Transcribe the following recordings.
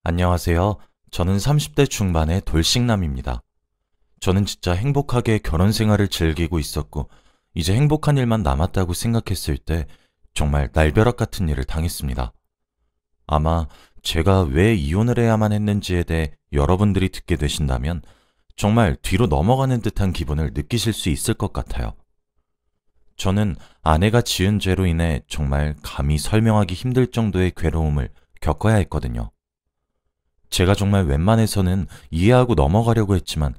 안녕하세요. 저는 30대 중반의 돌싱남입니다. 저는 진짜 행복하게 결혼 생활을 즐기고 있었고, 이제 행복한 일만 남았다고 생각했을 때 정말 날벼락 같은 일을 당했습니다. 아마 제가 왜 이혼을 해야만 했는지에 대해 여러분들이 듣게 되신다면 정말 뒤로 넘어가는 듯한 기분을 느끼실 수 있을 것 같아요. 저는 아내가 지은 죄로 인해 정말 감히 설명하기 힘들 정도의 괴로움을 겪어야 했거든요. 제가 정말 웬만해서는 이해하고 넘어가려고 했지만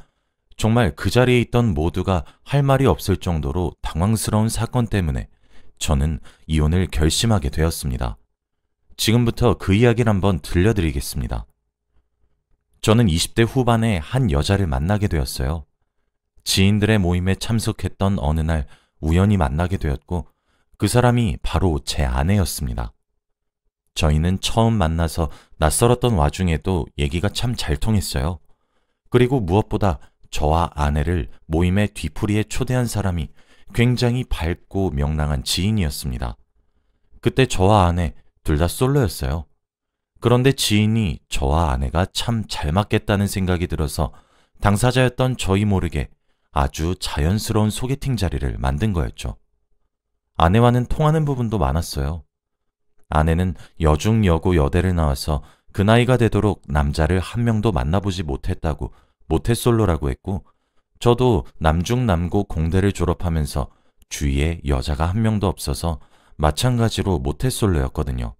정말 그 자리에 있던 모두가 할 말이 없을 정도로 당황스러운 사건 때문에 저는 이혼을 결심하게 되었습니다. 지금부터 그 이야기를 한번 들려드리겠습니다. 저는 20대 후반에 한 여자를 만나게 되었어요. 지인들의 모임에 참석했던 어느 날 우연히 만나게 되었고 그 사람이 바로 제 아내였습니다. 저희는 처음 만나서 낯설었던 와중에도 얘기가 참 잘 통했어요. 그리고 무엇보다 저와 아내를 모임의 뒤풀이에 초대한 사람이 굉장히 밝고 명랑한 지인이었습니다. 그때 저와 아내 둘 다 솔로였어요. 그런데 지인이 저와 아내가 참 잘 맞겠다는 생각이 들어서 당사자였던 저희 모르게 아주 자연스러운 소개팅 자리를 만든 거였죠. 아내와는 통하는 부분도 많았어요. 아내는 여중, 여고, 여대를 나와서 그 나이가 되도록 남자를 한 명도 만나보지 못했다고 모태솔로라고 했고, 저도 남중, 남고 공대를 졸업하면서 주위에 여자가 한 명도 없어서 마찬가지로 모태솔로였거든요.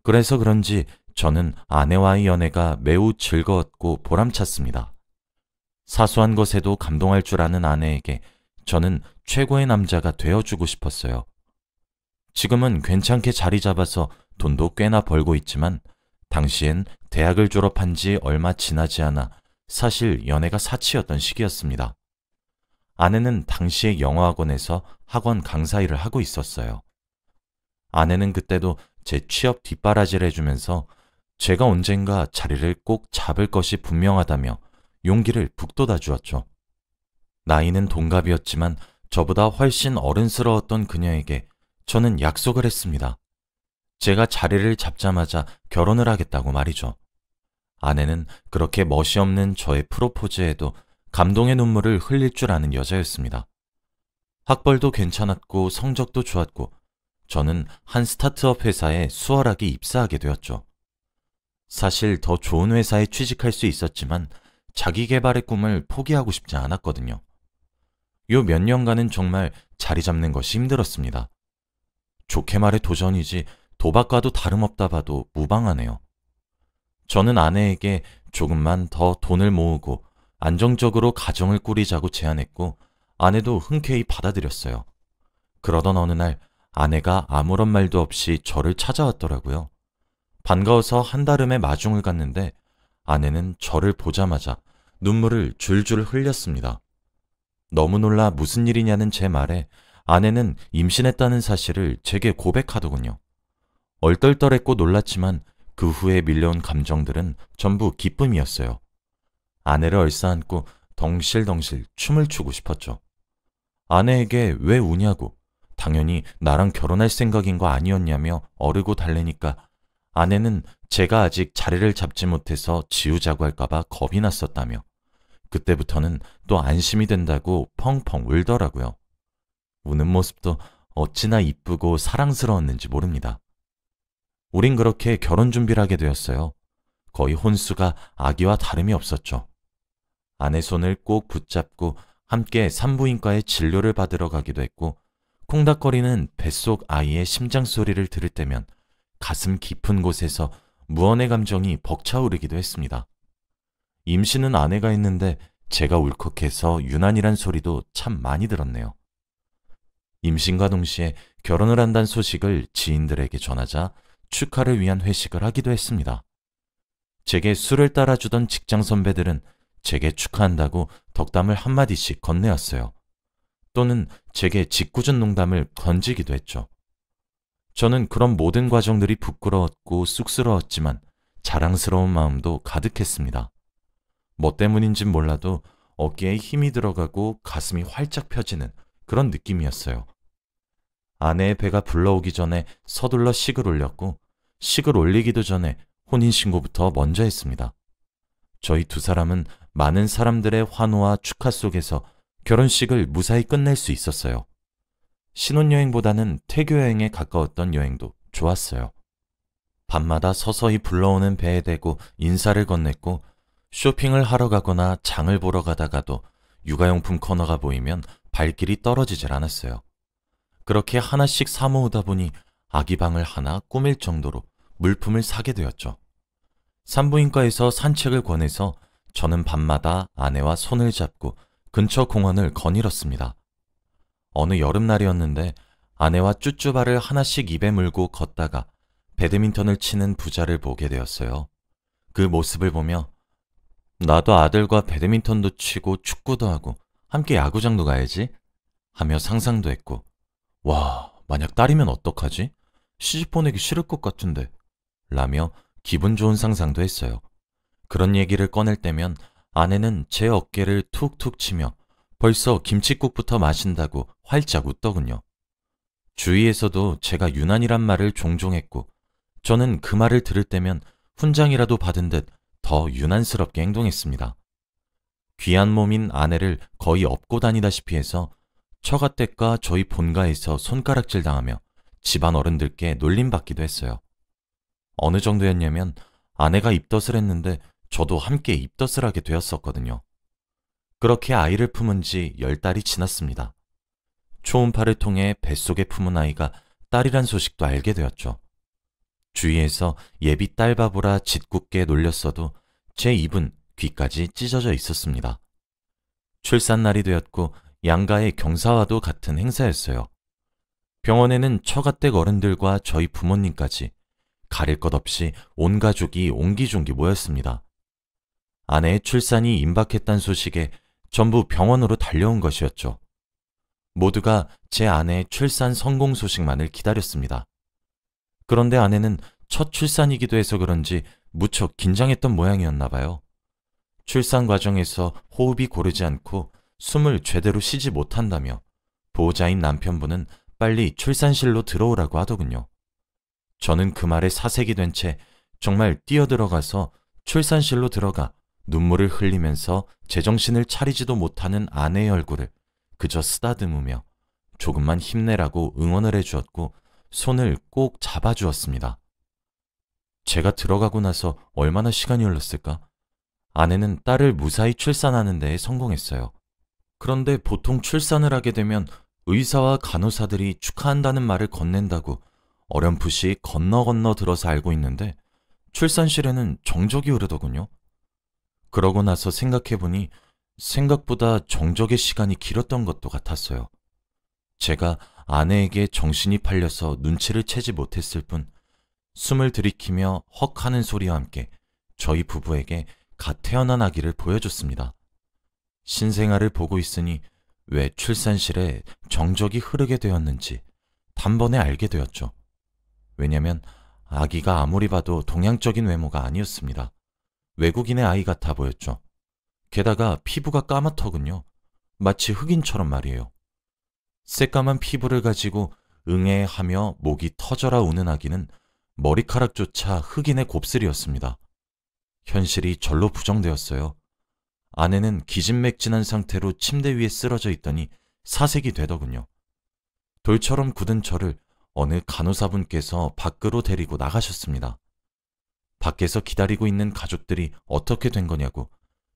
그래서 그런지 저는 아내와의 연애가 매우 즐거웠고 보람찼습니다. 사소한 것에도 감동할 줄 아는 아내에게 저는 최고의 남자가 되어주고 싶었어요. 지금은 괜찮게 자리 잡아서 돈도 꽤나 벌고 있지만 당시엔 대학을 졸업한 지 얼마 지나지 않아 사실 연애가 사치였던 시기였습니다. 아내는 당시에 영어학원에서 학원 강사 일을 하고 있었어요. 아내는 그때도 제 취업 뒷바라지를 해주면서 제가 언젠가 자리를 꼭 잡을 것이 분명하다며 용기를 북돋아 주었죠. 나이는 동갑이었지만 저보다 훨씬 어른스러웠던 그녀에게 저는 약속을 했습니다. 제가 자리를 잡자마자 결혼을 하겠다고 말이죠. 아내는 그렇게 멋이 없는 저의 프로포즈에도 감동의 눈물을 흘릴 줄 아는 여자였습니다. 학벌도 괜찮았고 성적도 좋았고 저는 한 스타트업 회사에 수월하게 입사하게 되었죠. 사실 더 좋은 회사에 취직할 수 있었지만 자기 개발의 꿈을 포기하고 싶지 않았거든요. 요 몇 년간은 정말 자리 잡는 것이 힘들었습니다. 좋게 말해 도전이지 도박과도 다름없다 봐도 무방하네요. 저는 아내에게 조금만 더 돈을 모으고 안정적으로 가정을 꾸리자고 제안했고 아내도 흔쾌히 받아들였어요. 그러던 어느 날 아내가 아무런 말도 없이 저를 찾아왔더라고요. 반가워서 한달음에 마중을 갔는데 아내는 저를 보자마자 눈물을 줄줄 흘렸습니다. 너무 놀라 무슨 일이냐는 제 말에 아내는 임신했다는 사실을 제게 고백하더군요. 얼떨떨했고 놀랐지만 그 후에 밀려온 감정들은 전부 기쁨이었어요. 아내를 얼싸안고 덩실덩실 춤을 추고 싶었죠. 아내에게 왜 우냐고, 당연히 나랑 결혼할 생각인 거 아니었냐며 어르고 달래니까 아내는 제가 아직 자리를 잡지 못해서 지우자고 할까봐 겁이 났었다며 그때부터는 또 안심이 된다고 펑펑 울더라고요. 우는 모습도 어찌나 이쁘고 사랑스러웠는지 모릅니다. 우린 그렇게 결혼 준비를 하게 되었어요. 거의 혼수가 아기와 다름이 없었죠. 아내 손을 꼭 붙잡고 함께 산부인과에 진료를 받으러 가기도 했고 콩닥거리는 뱃속 아이의 심장 소리를 들을 때면 가슴 깊은 곳에서 무언의 감정이 벅차오르기도 했습니다. 임신은 아내가 했는데 제가 울컥해서 유난이란 소리도 참 많이 들었네요. 임신과 동시에 결혼을 한다는 소식을 지인들에게 전하자 축하를 위한 회식을 하기도 했습니다. 제게 술을 따라주던 직장 선배들은 제게 축하한다고 덕담을 한마디씩 건네왔어요. 또는 제게 짓궂은 농담을 던지기도 했죠. 저는 그런 모든 과정들이 부끄러웠고 쑥스러웠지만 자랑스러운 마음도 가득했습니다. 뭐 때문인진 몰라도 어깨에 힘이 들어가고 가슴이 활짝 펴지는 그런 느낌이었어요. 아내의 배가 불러오기 전에 서둘러 식을 올렸고 식을 올리기도 전에 혼인신고부터 먼저 했습니다. 저희 두 사람은 많은 사람들의 환호와 축하 속에서 결혼식을 무사히 끝낼 수 있었어요. 신혼여행보다는 퇴교여행에 가까웠던 여행도 좋았어요. 밤마다 서서히 불러오는 배에 대고 인사를 건넸고 쇼핑을 하러 가거나 장을 보러 가다가도 육아용품 코너가 보이면 발길이 떨어지질 않았어요. 그렇게 하나씩 사 모으다 보니 아기 방을 하나 꾸밀 정도로 물품을 사게 되었죠. 산부인과에서 산책을 권해서 저는 밤마다 아내와 손을 잡고 근처 공원을 거닐었습니다. 어느 여름날이었는데 아내와 쭈쭈바를 하나씩 입에 물고 걷다가 배드민턴을 치는 부자를 보게 되었어요. 그 모습을 보며 나도 아들과 배드민턴도 치고 축구도 하고 함께 야구장도 가야지 하며 상상도 했고, 와, 만약 딸이면 어떡하지? 시집 보내기 싫을 것 같은데 라며 기분 좋은 상상도 했어요. 그런 얘기를 꺼낼 때면 아내는 제 어깨를 툭툭 치며 벌써 김칫국부터 마신다고 활짝 웃더군요. 주위에서도 제가 유난이란 말을 종종 했고 저는 그 말을 들을 때면 훈장이라도 받은 듯 더 유난스럽게 행동했습니다. 귀한 몸인 아내를 거의 업고 다니다시피 해서 처가댁과 저희 본가에서 손가락질 당하며 집안 어른들께 놀림받기도 했어요. 어느 정도였냐면 아내가 입덧을 했는데 저도 함께 입덧을 하게 되었었거든요. 그렇게 아이를 품은 지 10달이 지났습니다. 초음파를 통해 뱃속에 품은 아이가 딸이란 소식도 알게 되었죠. 주위에서 예비 딸 바보라 짓궂게 놀렸어도 제 입은 귀까지 찢어져 있었습니다. 출산날이 되었고 양가의 경사와도 같은 행사였어요. 병원에는 처가댁 어른들과 저희 부모님까지 가릴 것 없이 온 가족이 옹기종기 모였습니다. 아내의 출산이 임박했다는 소식에 전부 병원으로 달려온 것이었죠. 모두가 제 아내의 출산 성공 소식만을 기다렸습니다. 그런데 아내는 첫 출산이기도 해서 그런지 무척 긴장했던 모양이었나 봐요. 출산 과정에서 호흡이 고르지 않고 숨을 제대로 쉬지 못한다며 보호자인 남편분은 빨리 출산실로 들어오라고 하더군요. 저는 그 말에 사색이 된 채 정말 뛰어들어가서 출산실로 들어가 눈물을 흘리면서 제정신을 차리지도 못하는 아내의 얼굴을 그저 쓰다듬으며 조금만 힘내라고 응원을 해주었고 손을 꼭 잡아주었습니다. 제가 들어가고 나서 얼마나 시간이 흘렀을까? 아내는 딸을 무사히 출산하는 데에 성공했어요. 그런데 보통 출산을 하게 되면 의사와 간호사들이 축하한다는 말을 건넨다고 어렴풋이 건너 들어서 알고 있는데 출산실에는 정적이 흐르더군요. 그러고 나서 생각해보니 생각보다 정적의 시간이 길었던 것도 같았어요. 제가 아내에게 정신이 팔려서 눈치를 채지 못했을 뿐 숨을 들이키며 헉 하는 소리와 함께 저희 부부에게 갓 태어난 아기를 보여줬습니다. 신생아를 보고 있으니 왜 출산실에 정적이 흐르게 되었는지 단번에 알게 되었죠. 왜냐면 아기가 아무리 봐도 동양적인 외모가 아니었습니다. 외국인의 아이 같아 보였죠. 게다가 피부가 까맣더군요. 마치 흑인처럼 말이에요. 새까만 피부를 가지고 응애하며 목이 터져라 우는 아기는 머리카락조차 흑인의 곱슬이었습니다. 현실이 절로 부정되었어요. 아내는 기진맥진한 상태로 침대 위에 쓰러져 있더니 사색이 되더군요. 돌처럼 굳은 저를 어느 간호사분께서 밖으로 데리고 나가셨습니다. 밖에서 기다리고 있는 가족들이 어떻게 된 거냐고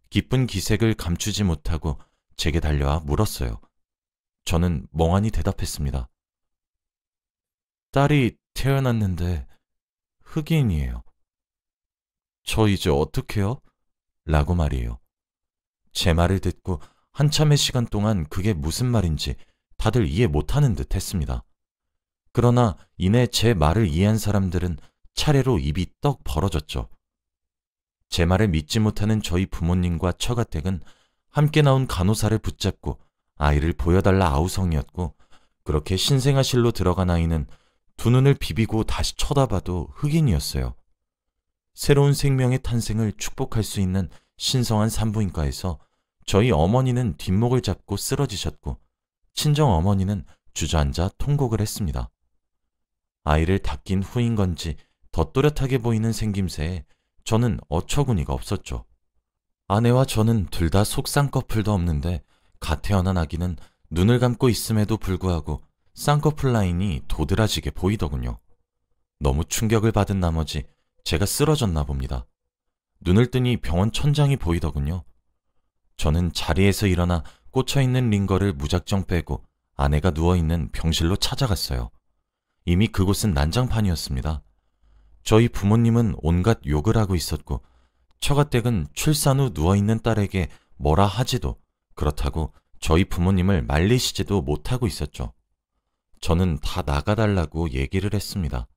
기쁜 기색을 감추지 못하고 제게 달려와 물었어요. 저는 멍하니 대답했습니다. 딸이 태어났는데 흑인이에요. 저 이제 어떡해요? 라고 말이에요. 제 말을 듣고 한참의 시간 동안 그게 무슨 말인지 다들 이해 못하는 듯 했습니다. 그러나 이내 제 말을 이해한 사람들은 차례로 입이 떡 벌어졌죠. 제 말을 믿지 못하는 저희 부모님과 처가댁은 함께 나온 간호사를 붙잡고 아이를 보여달라 아우성이었고 그렇게 신생아실로 들어간 아이는 두 눈을 비비고 다시 쳐다봐도 흑인이었어요. 새로운 생명의 탄생을 축복할 수 있는 신성한 산부인과에서 저희 어머니는 뒷목을 잡고 쓰러지셨고 친정 어머니는 주저앉아 통곡을 했습니다. 아이를 닦인 후인 건지 더 또렷하게 보이는 생김새에 저는 어처구니가 없었죠. 아내와 저는 둘 다 속쌍꺼풀도 없는데 갓 태어난 아기는 눈을 감고 있음에도 불구하고 쌍꺼풀 라인이 도드라지게 보이더군요. 너무 충격을 받은 나머지 제가 쓰러졌나 봅니다. 눈을 뜨니 병원 천장이 보이더군요. 저는 자리에서 일어나 꽂혀있는 링거를 무작정 빼고 아내가 누워있는 병실로 찾아갔어요. 이미 그곳은 난장판이었습니다. 저희 부모님은 온갖 욕을 하고 있었고 처가댁은 출산 후 누워있는 딸에게 뭐라 하지도 그렇다고 저희 부모님을 말리시지도 못하고 있었죠. 저는 다 나가달라고 얘기를 했습니다.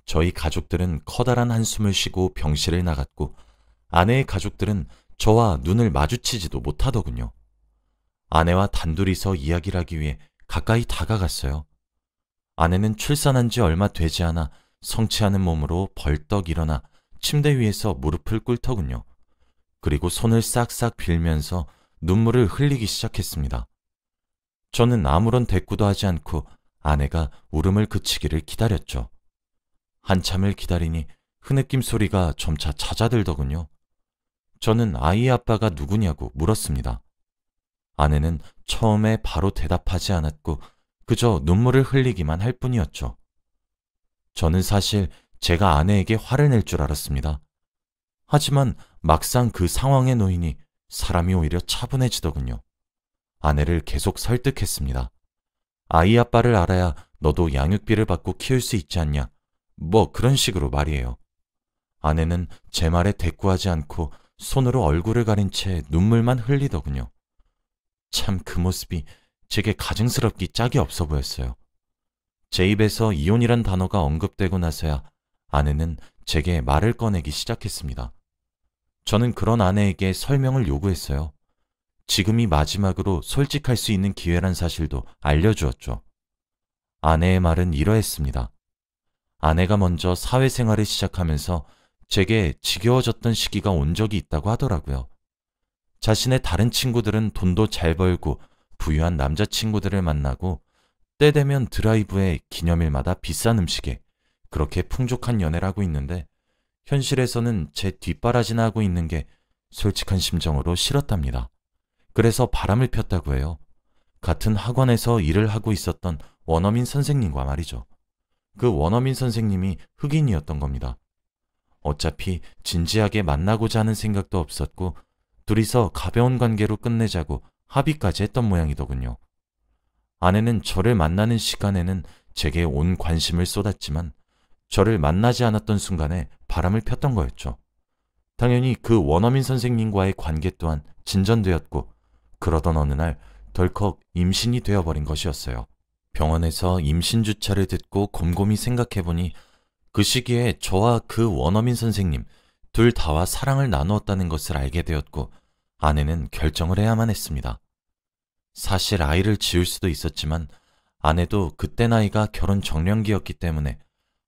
저희 가족들은 커다란 한숨을 쉬고 병실을 나갔고 아내의 가족들은 저와 눈을 마주치지도 못하더군요. 아내와 단둘이서 이야기를 하기 위해 가까이 다가갔어요. 아내는 출산한 지 얼마 되지 않아 성취하는 몸으로 벌떡 일어나 침대 위에서 무릎을 꿇더군요. 그리고 손을 싹싹 빌면서 눈물을 흘리기 시작했습니다. 저는 아무런 대꾸도 하지 않고 아내가 울음을 그치기를 기다렸죠. 한참을 기다리니 흐느낌 소리가 점차 잦아들더군요. 저는 아이의 아빠가 누구냐고 물었습니다. 아내는 처음에 바로 대답하지 않았고 그저 눈물을 흘리기만 할 뿐이었죠. 저는 사실 제가 아내에게 화를 낼 줄 알았습니다. 하지만 막상 그 상황에 놓이니 사람이 오히려 차분해지더군요. 아내를 계속 설득했습니다. 아이 아빠를 알아야 너도 양육비를 받고 키울 수 있지 않냐. 뭐 그런 식으로 말이에요. 아내는 제 말에 대꾸하지 않고 손으로 얼굴을 가린 채 눈물만 흘리더군요. 참 그 모습이 제게 가증스럽기 짝이 없어 보였어요. 제 입에서 이혼이란 단어가 언급되고 나서야 아내는 제게 말을 꺼내기 시작했습니다. 저는 그런 아내에게 설명을 요구했어요. 지금이 마지막으로 솔직할 수 있는 기회란 사실도 알려주었죠. 아내의 말은 이러했습니다. 아내가 먼저 사회생활을 시작하면서 제게 지겨워졌던 시기가 온 적이 있다고 하더라고요. 자신의 다른 친구들은 돈도 잘 벌고 부유한 남자친구들을 만나고 때 되면 드라이브에 기념일마다 비싼 음식에 그렇게 풍족한 연애를 하고 있는데 현실에서는 제 뒷바라지나 하고 있는 게 솔직한 심정으로 싫었답니다. 그래서 바람을 폈다고 해요. 같은 학원에서 일을 하고 있었던 원어민 선생님과 말이죠. 그 원어민 선생님이 흑인이었던 겁니다. 어차피 진지하게 만나고자 하는 생각도 없었고 둘이서 가벼운 관계로 끝내자고 합의까지 했던 모양이더군요. 아내는 저를 만나는 시간에는 제게 온 관심을 쏟았지만 저를 만나지 않았던 순간에 바람을 폈던 거였죠. 당연히 그 원어민 선생님과의 관계 또한 진전되었고 그러던 어느 날 덜컥 임신이 되어버린 것이었어요. 병원에서 임신 주차를 듣고 곰곰이 생각해보니 그 시기에 저와 그 원어민 선생님 둘 다와 사랑을 나누었다는 것을 알게 되었고 아내는 결정을 해야만 했습니다. 사실 아이를 지을 수도 있었지만 아내도 그때 나이가 결혼 정년기였기 때문에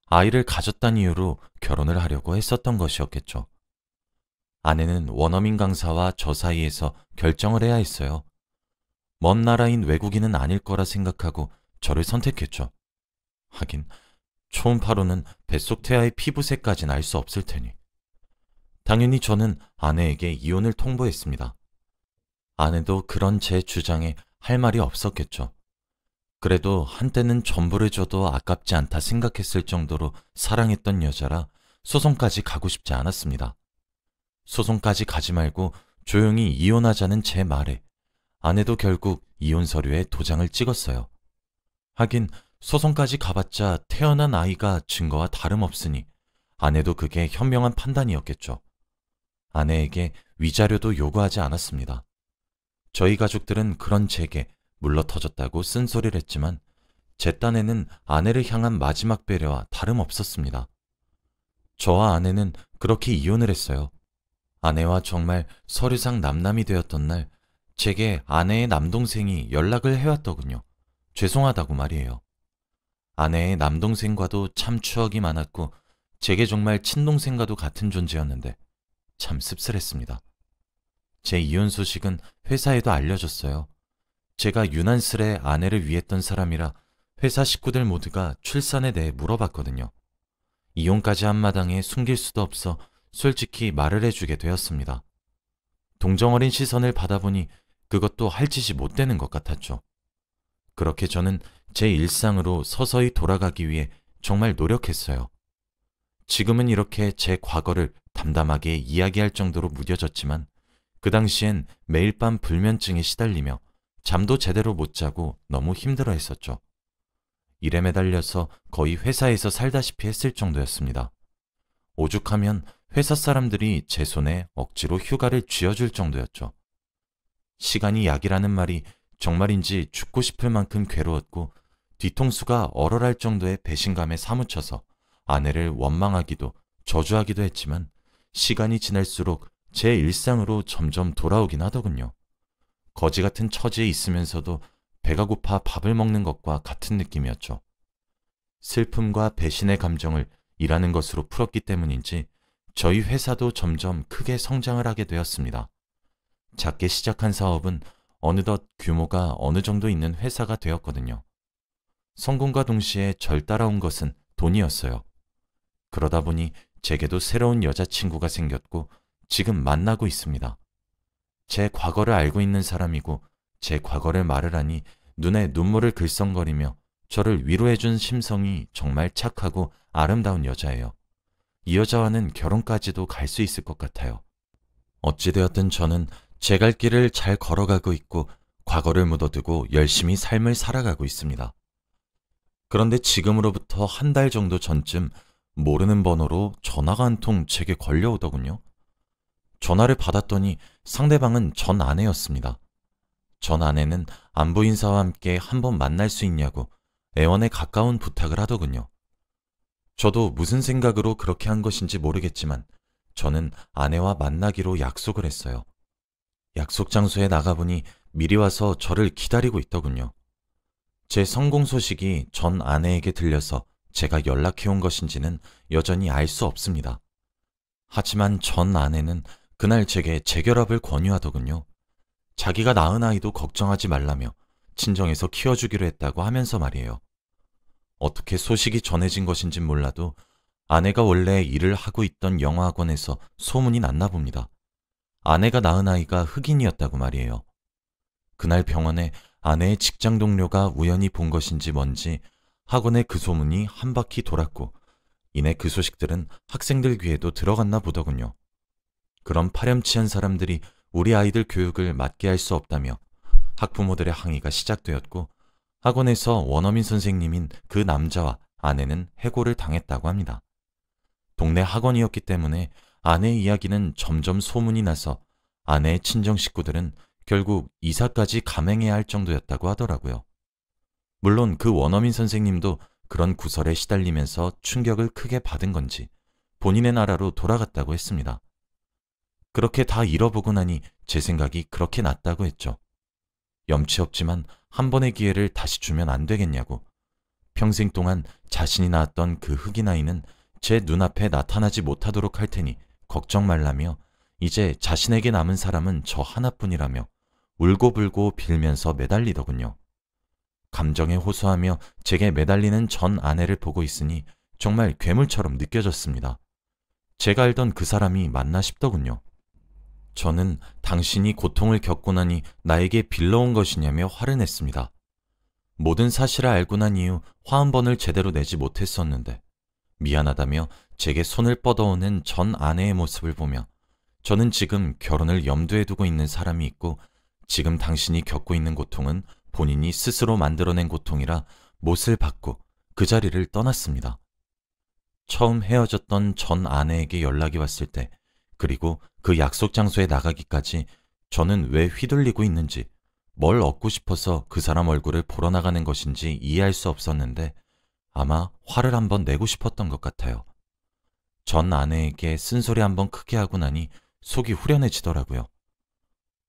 아이를 가졌다는 이유로 결혼을 하려고 했었던 것이었겠죠. 아내는 원어민 강사와 저 사이에서 결정을 해야 했어요. 먼 나라인 외국인은 아닐 거라 생각하고 저를 선택했죠. 하긴 초음파로는 뱃속 태아의 피부색까지는 알 수 없을 테니. 당연히 저는 아내에게 이혼을 통보했습니다. 아내도 그런 제 주장에 할 말이 없었겠죠. 그래도 한때는 전부를 줘도 아깝지 않다 생각했을 정도로 사랑했던 여자라 소송까지 가고 싶지 않았습니다. 소송까지 가지 말고 조용히 이혼하자는 제 말에 아내도 결국 이혼 서류에 도장을 찍었어요. 하긴 소송까지 가봤자 태어난 아이가 증거와 다름없으니 아내도 그게 현명한 판단이었겠죠. 아내에게 위자료도 요구하지 않았습니다. 저희 가족들은 그런 제게 물러터졌다고 쓴소리를 했지만 제 딴에는 아내를 향한 마지막 배려와 다름없었습니다. 저와 아내는 그렇게 이혼을 했어요. 아내와 정말 서류상 남남이 되었던 날 제게 아내의 남동생이 연락을 해왔더군요. 죄송하다고 말이에요. 아내의 남동생과도 참 추억이 많았고 제게 정말 친동생과도 같은 존재였는데 참 씁쓸했습니다. 제 이혼 소식은 회사에도 알려졌어요. 제가 유난스레 아내를 위했던 사람이라 회사 식구들 모두가 출산에 대해 물어봤거든요. 이혼까지 한 마당에 숨길 수도 없어 솔직히 말을 해주게 되었습니다. 동정어린 시선을 받아보니 그것도 할 짓이 못 되는 것 같았죠. 그렇게 저는 제 일상으로 서서히 돌아가기 위해 정말 노력했어요. 지금은 이렇게 제 과거를 담담하게 이야기할 정도로 무뎌졌지만 그 당시엔 매일 밤 불면증에 시달리며 잠도 제대로 못 자고 너무 힘들어 했었죠. 일에 매달려서 거의 회사에서 살다시피 했을 정도였습니다. 오죽하면 회사 사람들이 제 손에 억지로 휴가를 쥐어줄 정도였죠. 시간이 약이라는 말이 정말인지 죽고 싶을 만큼 괴로웠고 뒤통수가 얼얼할 정도의 배신감에 사무쳐서 아내를 원망하기도 저주하기도 했지만 시간이 지날수록 제 일상으로 점점 돌아오긴 하더군요. 거지 같은 처지에 있으면서도 배가 고파 밥을 먹는 것과 같은 느낌이었죠. 슬픔과 배신의 감정을 일하는 것으로 풀었기 때문인지 저희 회사도 점점 크게 성장을 하게 되었습니다. 작게 시작한 사업은 어느덧 규모가 어느 정도 있는 회사가 되었거든요. 성공과 동시에 절 따라온 것은 돈이었어요. 그러다 보니 제게도 새로운 여자친구가 생겼고 지금 만나고 있습니다. 제 과거를 알고 있는 사람이고 제 과거를 말을 하니 눈에 눈물을 글썽거리며 저를 위로해준 심성이 정말 착하고 아름다운 여자예요. 이 여자와는 결혼까지도 갈 수 있을 것 같아요. 어찌되었든 저는 제 갈 길을 잘 걸어가고 있고 과거를 묻어두고 열심히 삶을 살아가고 있습니다. 그런데 지금으로부터 한 달 정도 전쯤 모르는 번호로 전화가 한 통 제게 걸려오더군요. 전화를 받았더니 상대방은 전 아내였습니다. 전 아내는 안부 인사와 함께 한번 만날 수 있냐고 애원에 가까운 부탁을 하더군요. 저도 무슨 생각으로 그렇게 한 것인지 모르겠지만 저는 아내와 만나기로 약속을 했어요. 약속 장소에 나가보니 미리 와서 저를 기다리고 있더군요. 제 성공 소식이 전 아내에게 들려서 제가 연락해온 것인지는 여전히 알 수 없습니다. 하지만 전 아내는 그날 제게 재결합을 권유하더군요. 자기가 낳은 아이도 걱정하지 말라며 친정에서 키워주기로 했다고 하면서 말이에요. 어떻게 소식이 전해진 것인진 몰라도 아내가 원래 일을 하고 있던 영어학원에서 소문이 났나 봅니다. 아내가 낳은 아이가 흑인이었다고 말이에요. 그날 병원에 아내의 직장 동료가 우연히 본 것인지 뭔지 학원에 그 소문이 한 바퀴 돌았고 이내 그 소식들은 학생들 귀에도 들어갔나 보더군요. 그런 파렴치한 사람들이 우리 아이들 교육을 맡게 할 수 없다며 학부모들의 항의가 시작되었고 학원에서 원어민 선생님인 그 남자와 아내는 해고를 당했다고 합니다. 동네 학원이었기 때문에 아내의 이야기는 점점 소문이 나서 아내의 친정 식구들은 결국 이사까지 감행해야 할 정도였다고 하더라고요. 물론 그 원어민 선생님도 그런 구설에 시달리면서 충격을 크게 받은 건지 본인의 나라로 돌아갔다고 했습니다. 그렇게 다 잃어보고 나니 제 생각이 그렇게 났다고 했죠. 염치 없지만 한 번의 기회를 다시 주면 안 되겠냐고. 평생 동안 자신이 낳았던 그 흑인 아이는 제 눈앞에 나타나지 못하도록 할 테니 걱정 말라며 이제 자신에게 남은 사람은 저 하나뿐이라며 울고불고 빌면서 매달리더군요. 감정에 호소하며 제게 매달리는 전 아내를 보고 있으니 정말 괴물처럼 느껴졌습니다. 제가 알던 그 사람이 맞나 싶더군요. 저는 당신이 고통을 겪고 나니 나에게 빌러온 것이냐며 화를 냈습니다. 모든 사실을 알고 난 이후 화 한 번을 제대로 내지 못했었는데 미안하다며 제게 손을 뻗어오는 전 아내의 모습을 보며 저는 지금 결혼을 염두에 두고 있는 사람이 있고 지금 당신이 겪고 있는 고통은 본인이 스스로 만들어낸 고통이라 못을 받고 그 자리를 떠났습니다. 처음 헤어졌던 전 아내에게 연락이 왔을 때 그리고 그 약속 장소에 나가기까지 저는 왜 휘둘리고 있는지 뭘 얻고 싶어서 그 사람 얼굴을 보러 나가는 것인지 이해할 수 없었는데 아마 화를 한번 내고 싶었던 것 같아요. 전 아내에게 쓴소리 한번 크게 하고 나니 속이 후련해지더라고요.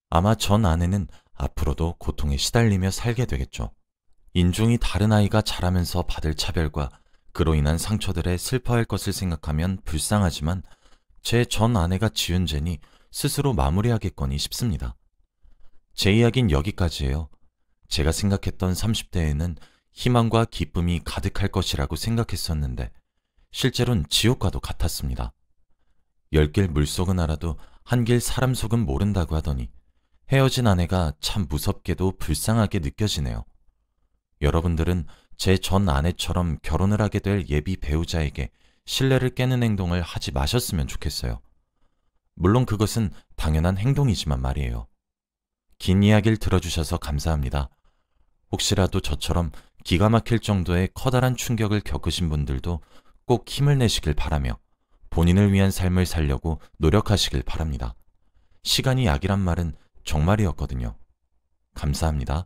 아마 전 아내는 앞으로도 고통에 시달리며 살게 되겠죠. 인종이 다른 아이가 자라면서 받을 차별과 그로 인한 상처들에 슬퍼할 것을 생각하면 불쌍하지만 제 전 아내가 지은 죄니 스스로 마무리하겠거니 싶습니다. 제 이야기는 여기까지예요. 제가 생각했던 30대에는 희망과 기쁨이 가득할 것이라고 생각했었는데 실제로는 지옥과도 같았습니다. 10길 물속은 알아도 한 길 사람 속은 모른다고 하더니 헤어진 아내가 참 무섭게도 불쌍하게 느껴지네요. 여러분들은 제 전 아내처럼 결혼을 하게 될 예비 배우자에게 신뢰를 깨는 행동을 하지 마셨으면 좋겠어요. 물론 그것은 당연한 행동이지만 말이에요. 긴 이야기를 들어주셔서 감사합니다. 혹시라도 저처럼 기가 막힐 정도의 커다란 충격을 겪으신 분들도 꼭 힘을 내시길 바라며 본인을 위한 삶을 살려고 노력하시길 바랍니다. 시간이 약이란 말은 정말이었거든요. 감사합니다.